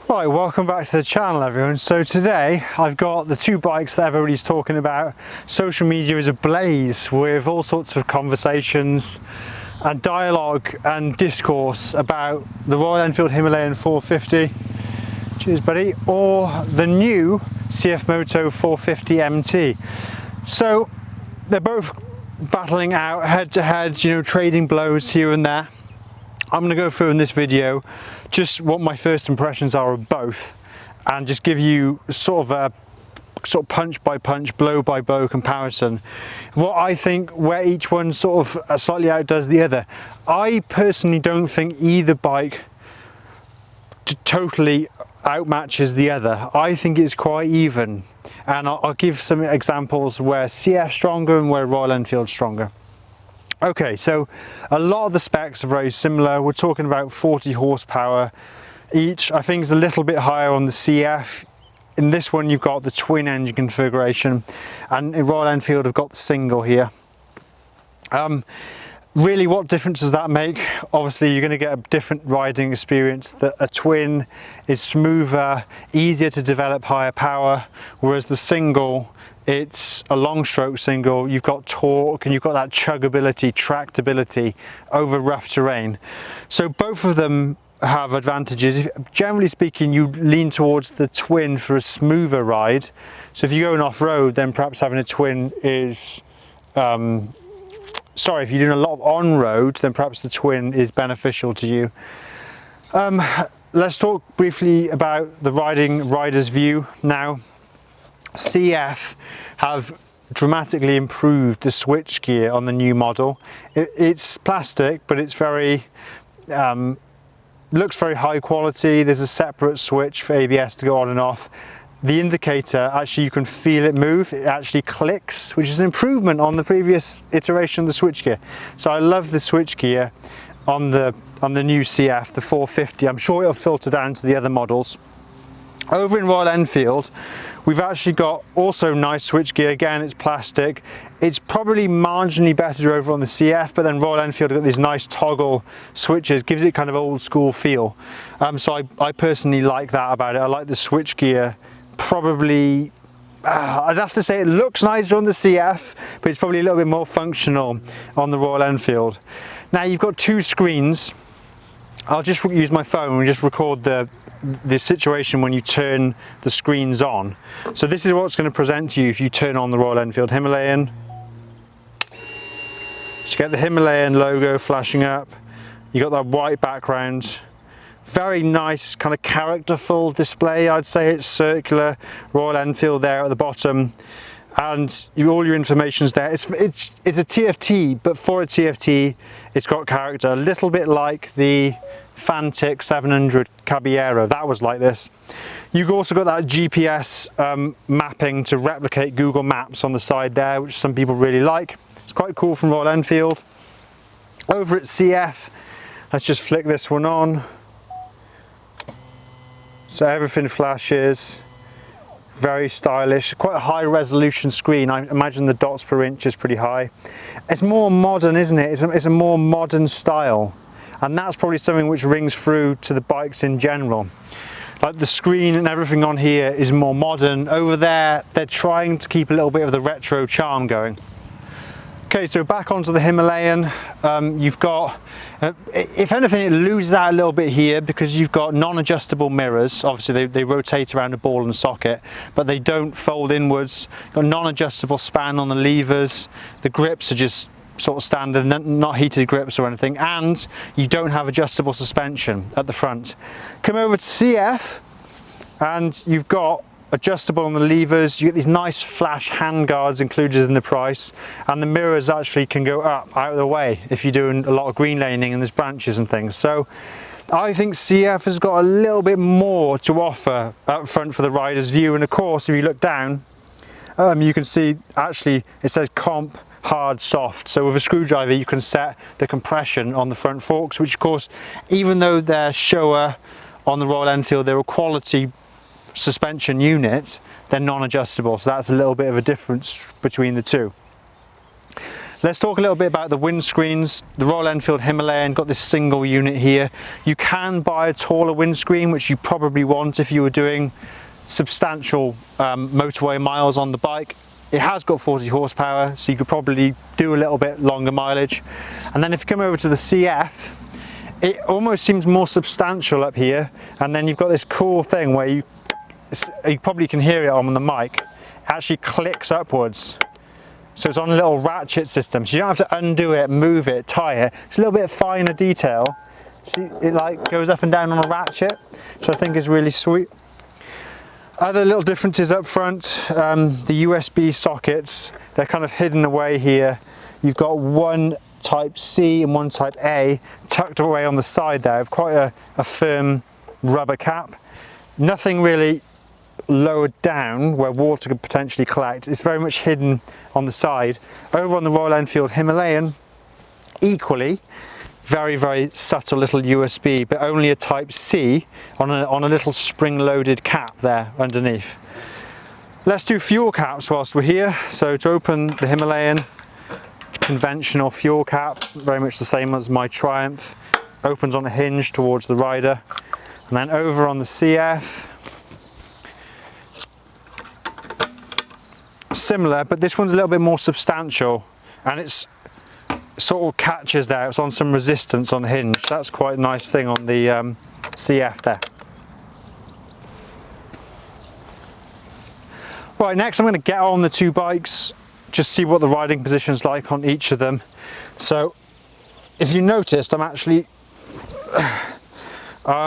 Right, welcome back to the channel everyone. So today I've got the two bikes that everybody's talking about. Social media is ablaze with all sorts of conversations and dialogue and discourse about the Royal Enfield Himalayan 450, cheers buddy, or the new CFMOTO 450MT. So they're both battling out head to head, you know, trading blows here and there. I'm going to go through in this video just what my first impressions are of both and just give you sort of punch by punch, blow by blow comparison. What I think where each one sort of slightly outdoes the other. I personally don't think either bike totally outmatches the other. I think it's quite even, and I'll give some examples where CF stronger and where Royal Enfield stronger. Okay, so a lot of the specs are very similar. We're talking about 40 horsepower each. I think it's a little bit higher on the CF. In this one you've got the twin engine configuration, and in Royal Enfield have got the single here. Really, what difference does that make? Obviously you're going to get a different riding experience. A twin is smoother, easier to develop higher power, whereas the single, it's a long stroke single. You've got torque and you've got that chuggability, tractability over rough terrain. So both of them have advantages. Generally speaking, you lean towards the twin for a smoother ride. So if you're going off-road, then perhaps having a twin is if you're doing a lot of on-road, then perhaps the twin is beneficial to you. Let's talk briefly about the rider's view now. CF have dramatically improved the switch gear on the new model. It's plastic, but it's looks very high quality. There's a separate switch for ABS to go on and off. The indicator, actually you can feel it move, it actually clicks, which is an improvement on the previous iteration of the switchgear. So I love the switchgear on the new CF, the 450. I'm sure it'll filter down to the other models. Over in Royal Enfield, we've actually got also nice switchgear. Again, it's plastic. It's probably marginally better over on the CF, but then Royal Enfield have got these nice toggle switches, gives it kind of old school feel. So I personally like that about it. I like the switchgear. Probably, I'd have to say it looks nicer on the CF, but it's probably a little bit more functional on the Royal Enfield. Now you've got two screens. I'll just use my phone and just record the situation when you turn the screens on. So this is what's going to present to you if you turn on the Royal Enfield Himalayan. You get the Himalayan logo flashing up. You got that white background. Very nice kind of characterful display. I'd say it's circular. Royal Enfield there at the bottom, and all your information's there. It's a TFT, but for a TFT it's got character, a little bit like the Fantic 700 Caballero. That was like this. You've also got that GPS mapping to replicate Google Maps on the side there, which some people really like. It's quite cool from Royal Enfield. Over at CF, let's just flick this one on. So everything flashes, very stylish, quite a high resolution screen. I imagine the dots per inch is pretty high. It's more modern, isn't it? It's a more modern style, and that's probably something which rings through to the bikes in general. Like the screen and everything on here is more modern. Over there, they're trying to keep a little bit of the retro charm going. Okay, so back onto the Himalayan, you've got, if anything, it loses out a little bit here because you've got non-adjustable mirrors. Obviously they rotate around a ball and socket, but they don't fold inwards. You've got non-adjustable span on the levers. The grips are just sort of standard, not heated grips or anything, and you don't have adjustable suspension at the front. Come over to CF and you've got adjustable on the levers. You get these nice flash hand guards included in the price, and the mirrors actually can go up out of the way if you're doing a lot of green laning and there's branches and things. So I think CF has got a little bit more to offer up front for the rider's view. And of course, if you look down, you can see actually it says comp hard soft. So with a screwdriver you can set the compression on the front forks, which of course, even though they're Showa on the Royal Enfield, they're a quality suspension unit, they're non-adjustable, so that's a little bit of a difference between the two. Let's talk a little bit about the windscreens. The Royal Enfield Himalayan got this single unit here. You can buy a taller windscreen, which you probably want if you were doing substantial motorway miles on the bike. It has got 40 horsepower, so you could probably do a little bit longer mileage. And then if you come over to the CF, it almost seems more substantial up here, and then you've got this cool thing where you probably can hear it on the mic, it actually clicks upwards. So it's on a little ratchet system, so you don't have to undo it, move it, tie it. It's a little bit finer detail. See, it like goes up and down on a ratchet, so I think is really sweet. Other little differences up front, the USB sockets, they're kind of hidden away here. You've got one type C and one type A tucked away on the side there with quite a firm rubber cap. Nothing really lowered down where water could potentially collect. It's very much hidden on the side. Over on the Royal Enfield Himalayan, equally, very, very subtle little USB, but only a type C on a little spring-loaded cap there underneath. Let's do fuel caps whilst we're here. So to open the Himalayan, conventional fuel cap, very much the same as my Triumph, opens on a hinge towards the rider. And then over on the CF, similar, but this one's a little bit more substantial, and it's sort of catches there, it's on some resistance on the hinge. That's quite a nice thing on the CF there. Right, next I'm going to get on the two bikes, just see what the riding position's like on each of them. So if you noticed, I'm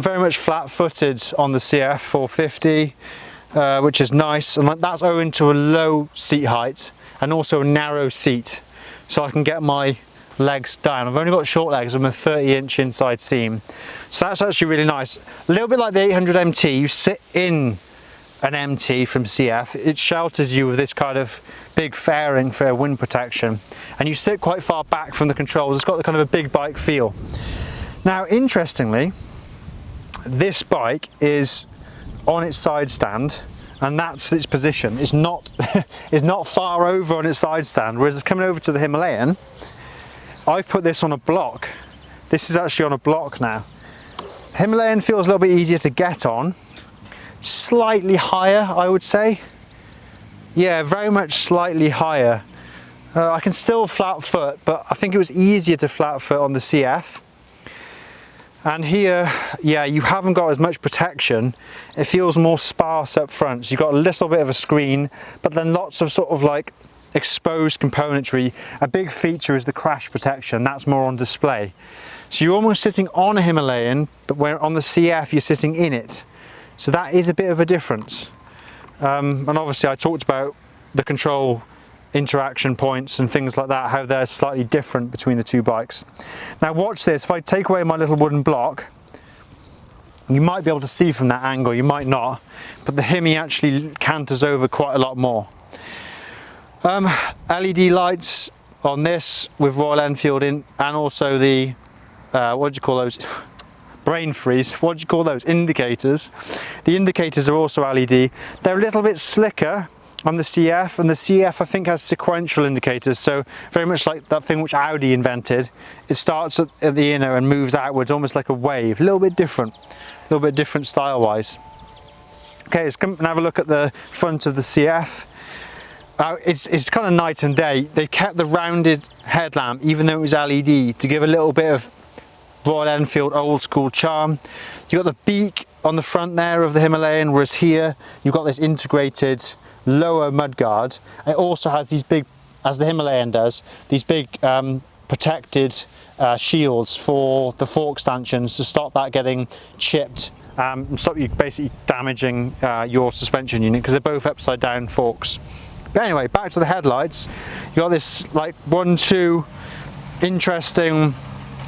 very much flat-footed on the CF 450, which is nice, and that's owing to a low seat height and also a narrow seat, so I can get my legs down. I've only got short legs, I'm a 30-inch inside seam, so that's actually really nice. A little bit like the 800MT, you sit in an MT from CF, it shelters you with this kind of big fairing for wind protection, and you sit quite far back from the controls. It's got the kind of a big bike feel. Now, interestingly, this bike is on its side stand, and that's its position. It's not it's not far over on its side stand, whereas coming over to the Himalayan, I've put this on a block. This is actually on a block now. Himalayan feels a little bit easier to get on, slightly higher, I would say. Yeah, very much slightly higher. I can still flat foot, but I think it was easier to flat foot on the CF. And here, yeah, you haven't got as much protection. It feels more sparse up front. So you've got a little bit of a screen, but then lots of sort of like exposed componentry. A big feature is the crash protection. That's more on display. So you're almost sitting on a Himalayan, but where on the CF you're sitting in it. So that is a bit of a difference. And obviously I talked about the control interaction points and things like that, how they're slightly different between the two bikes. Now watch this, if I take away my little wooden block, you might be able to see from that angle, you might not, but the Hemi actually canters over quite a lot more. LED lights on this with Royal Enfield in, and also the, what do you call those? Brain freeze, what do you call those? Indicators. The indicators are also LED. They're a little bit slicker on the CF, and the CF I think has sequential indicators, so very much like that thing which Audi invented. It starts at the inner and moves outwards almost like a wave, a little bit different style wise. Okay, let's come and have a look at the front of the CF. It's kind of night and day. They've kept the rounded headlamp even though it was LED to give a little bit of Royal Enfield old school charm. You've got the beak on the front there of the Himalayan, whereas here you've got this integrated lower mudguard. It also has these big, as the Himalayan does, these big protected shields for the fork stanchions to stop that getting chipped and stop you basically damaging your suspension unit, because they're both upside down forks. But anyway, back to the headlights. You got this like 1-2 interesting,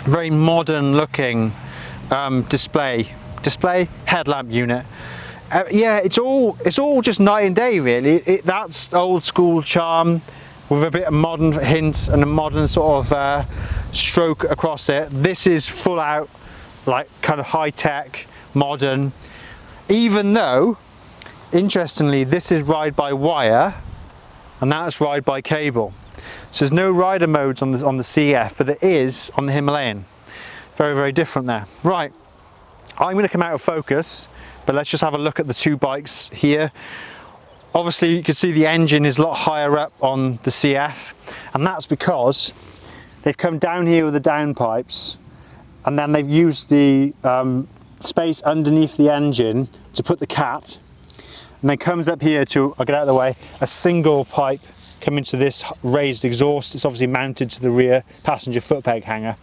very modern looking display headlamp unit. Yeah, it's all just night and day really. That's old school charm with a bit of modern hints and a modern sort of stroke across it. This is full out like kind of high tech, modern, even though interestingly this is ride by wire and that's ride by cable. So there's no rider modes on the CF, but there is on the Himalayan. Very, very different there. Right, I'm going to come out of focus, but let's just have a look at the two bikes here. Obviously you can see the engine is a lot higher up on the CF, and that's because they've come down here with the downpipes, and then they've used the space underneath the engine to put the cat, and then comes up here to, I'll get out of the way, a single pipe coming to this raised exhaust. It's obviously mounted to the rear passenger foot peg hanger.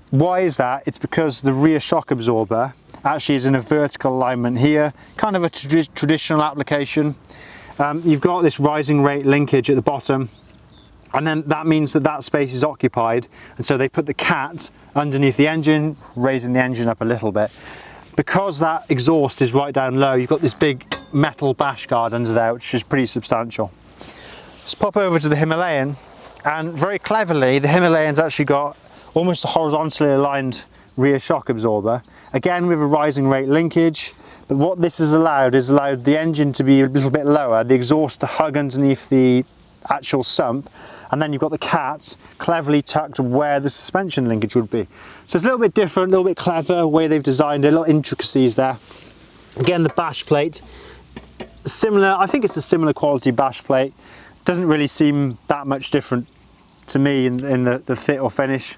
Why is that? It's because the rear shock absorber actually is in a vertical alignment here, kind of a traditional application. You've got this rising rate linkage at the bottom, and then that means that that space is occupied, and so they put the cat underneath the engine, raising the engine up a little bit. Because that exhaust is right down low, you've got this big metal bash guard under there, which is pretty substantial. Let's pop over to the Himalayan, and very cleverly the Himalayan's actually got almost a horizontally aligned rear shock absorber, again with a rising rate linkage. But what this has allowed is allowed the engine to be a little bit lower, the exhaust to hug underneath the actual sump, and then you've got the cat cleverly tucked where the suspension linkage would be. So it's a little bit different, a little bit clever the way they've designed it, little intricacies there. Again, the bash plate, similar, I think it's a similar quality bash plate. Doesn't really seem that much different to me in the fit or finish.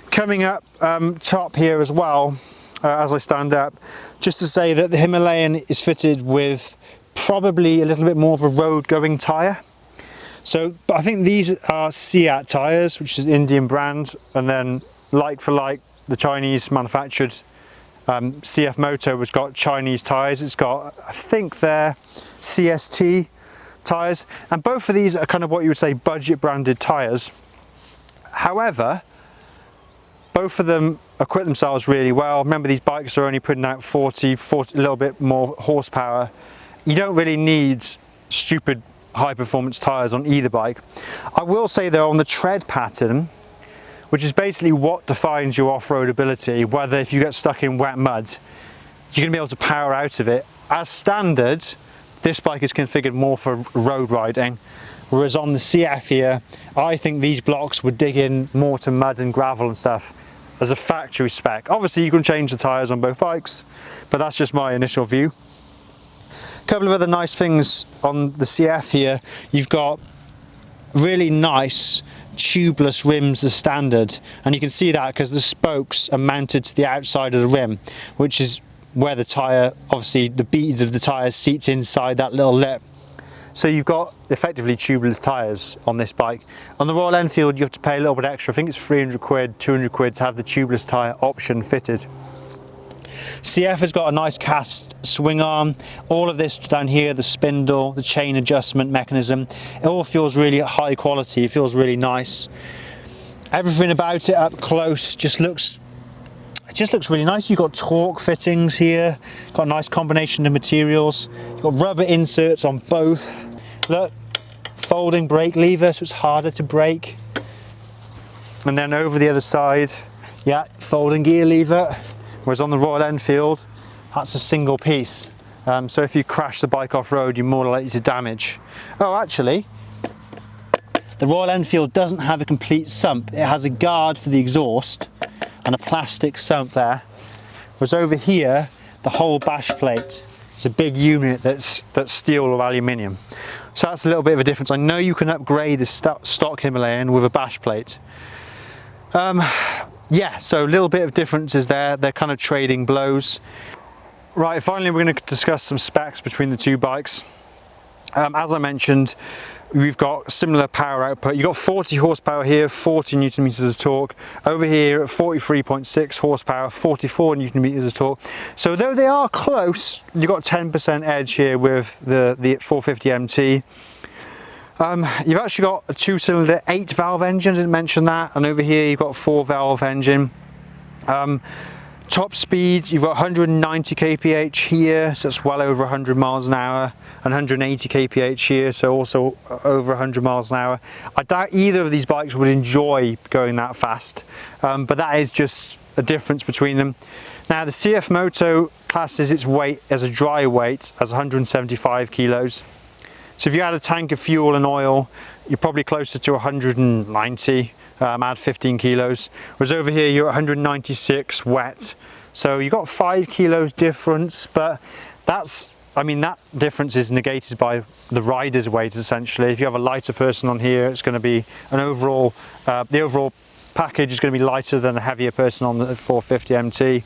Coming up top here as well, as I stand up, just to say that the Himalayan is fitted with probably a little bit more of a road going tyre. So I think these are Seat tyres, which is an Indian brand, and then like for like the Chinese manufactured CFMOTO has got Chinese tyres. It's got, I think they're CST tyres, and both of these are kind of what you would say budget branded tyres. However, both of them equip themselves really well. Remember, these bikes are only putting out 40, a little bit more horsepower. You don't really need stupid high performance tyres on either bike. I will say though, on the tread pattern, which is basically what defines your off-road ability, whether if you get stuck in wet mud, you're going to be able to power out of it. As standard, this bike is configured more for road riding, whereas on the CF here, I think these blocks would dig in more to mud and gravel and stuff as a factory spec. Obviously you can change the tyres on both bikes, but that's just my initial view. A couple of other nice things on the CF here. You've got really nice tubeless rims as standard, and you can see that because the spokes are mounted to the outside of the rim, which is where the tyre, obviously the bead of the tyre seats inside that little lip. So you've got effectively tubeless tyres on this bike. On the Royal Enfield you have to pay a little bit extra. I think it's 300 quid, 200 quid to have the tubeless tyre option fitted. CF has got a nice cast swing arm. All of this down here, the spindle, the chain adjustment mechanism, it all feels really high quality, it feels really nice. Everything about it up close just looks really nice. You've got torque fittings here, got a nice combination of materials. You've got rubber inserts on both. Look, folding brake lever, so it's harder to brake. And then over the other side, yeah, folding gear lever. Whereas on the Royal Enfield, that's a single piece. So if you crash the bike off-road, you're more likely to damage. Oh, actually, the Royal Enfield doesn't have a complete sump. It has a guard for the exhaust and a plastic sump there. Whereas over here, the whole bash plate is a big unit that's steel or aluminium. So that's a little bit of a difference. I know you can upgrade the stock Himalayan with a bash plate. Yeah, so a little bit of differences there. They're kind of trading blows. Right, finally we're going to discuss some specs between the two bikes. As I mentioned, we've got similar power output. You've got 40 horsepower here, 40 newton meters of torque. Over here at 43.6 horsepower, 44 newton meters of torque. So though they are close, you've got 10% edge here with the 450MT. You've actually got a 2-cylinder 8-valve engine, I didn't mention that, and over here you've got a 4-valve engine. Top speed, you've got 190 kph here, so that's well over 100 miles an hour, and 180 kph here, so also over 100 miles an hour. I doubt either of these bikes would enjoy going that fast, but that is just a difference between them. Now the CFMOTO classes its weight as a dry weight as 175 kilos. So if you add a tank of fuel and oil, you're probably closer to 190, add 15 kilos. Whereas over here, you're 196 wet. So you've got 5 kilos difference, but that's, I mean, that difference is negated by the rider's weight essentially. If you have a lighter person on here, it's going to be an overall, the overall package is going to be lighter than a heavier person on the 450MT.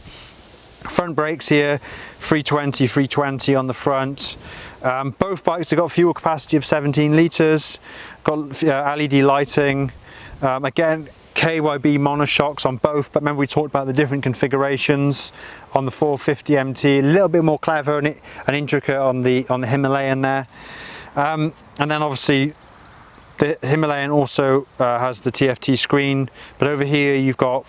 Front brakes here, 320 on the front. Both bikes have got fuel capacity of 17 litres, got LED lighting. Again, KYB monoshocks on both, but remember we talked about the different configurations on the 450MT, a little bit more clever and intricate on the Himalayan there. And then obviously the Himalayan also has the TFT screen, but over here you've got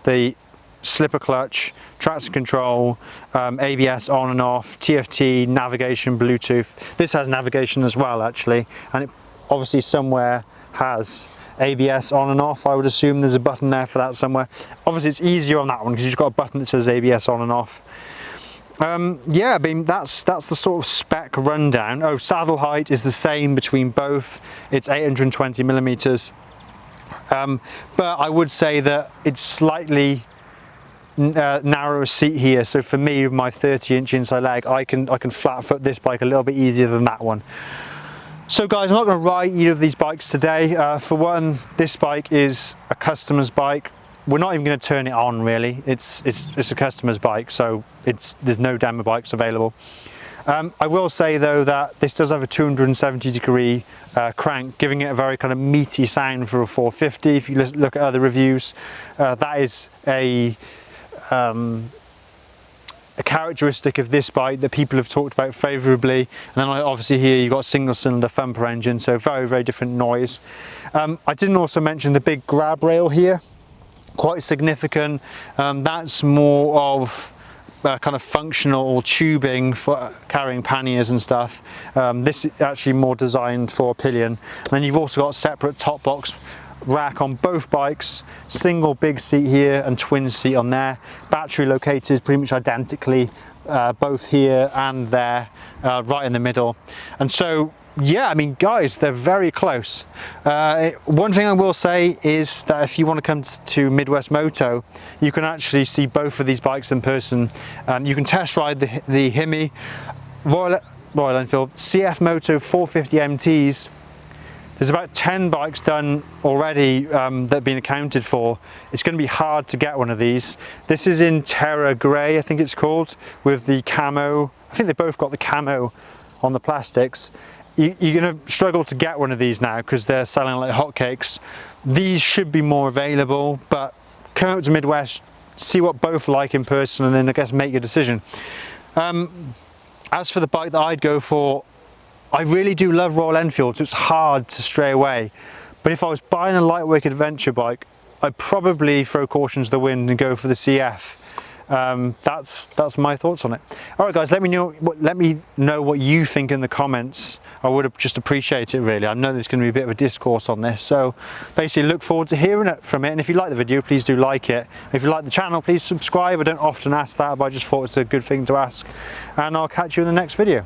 the slipper clutch, traction control, ABS on and off, TFT, navigation, Bluetooth. This has navigation as well actually, and it obviously somewhere has ABS on and off. I would assume there's a button there for that somewhere. Obviously it's easier on that one because you've got a button that says ABS on and off. Yeah, I mean that's the sort of spec rundown. Oh, saddle height is the same between both. It's 820 millimeters. But I would say that it's slightly narrower seat here, so for me with my 30-inch inside leg, I can flat foot this bike a little bit easier than that one. So guys, I'm not going to ride either of these bikes today. For one, this bike is a customer's bike. We're not even going to turn it on really. It's a customer's bike, so there's no demo bikes available. I will say though that this does have a 270-degree crank, giving it a very kind of meaty sound for a 450. If you look at other reviews, that is a characteristic of this bike that people have talked about favourably. And then obviously here you've got a single-cylinder thumper engine, so very different noise. I didn't also mention the big grab rail here, quite significant. That's more of kind of functional tubing for carrying panniers and stuff. This is actually more designed for a pillion. And then you've also got a separate top box rack on both bikes, single big seat here and twin seat on there. Battery located pretty much identically, both here and there, right in the middle. And so yeah, I mean guys, they're very close. One thing I will say is that if you want to come to Midwest Moto, you can actually see both of these bikes in person. You can test ride the Himi, Royal Enfield CFMOTO 450MTs. There's about 10 bikes done already that have been accounted for. It's going to be hard to get one of these. This is in Terra Grey, I think it's called, with the camo. I think they both got the camo on the plastics. You're going to struggle to get one of these now because they're selling like hotcakes. These should be more available, but come out to Midwest, see what both like in person, and then I guess make your decision. As for the bike that I'd go for, I really do love Royal Enfield, so it's hard to stray away. But if I was buying a lightweight adventure bike, I'd probably throw caution to the wind and go for the CF. That's my thoughts on it. All right guys, let me know what you think in the comments. I would have just appreciate it really. I know there's going to be a bit of a discourse on this, so basically look forward to hearing it from it. And if you like the video, please do like it. If you like the channel, please subscribe. I don't often ask that, but I just thought it's a good thing to ask. And I'll catch you in the next video.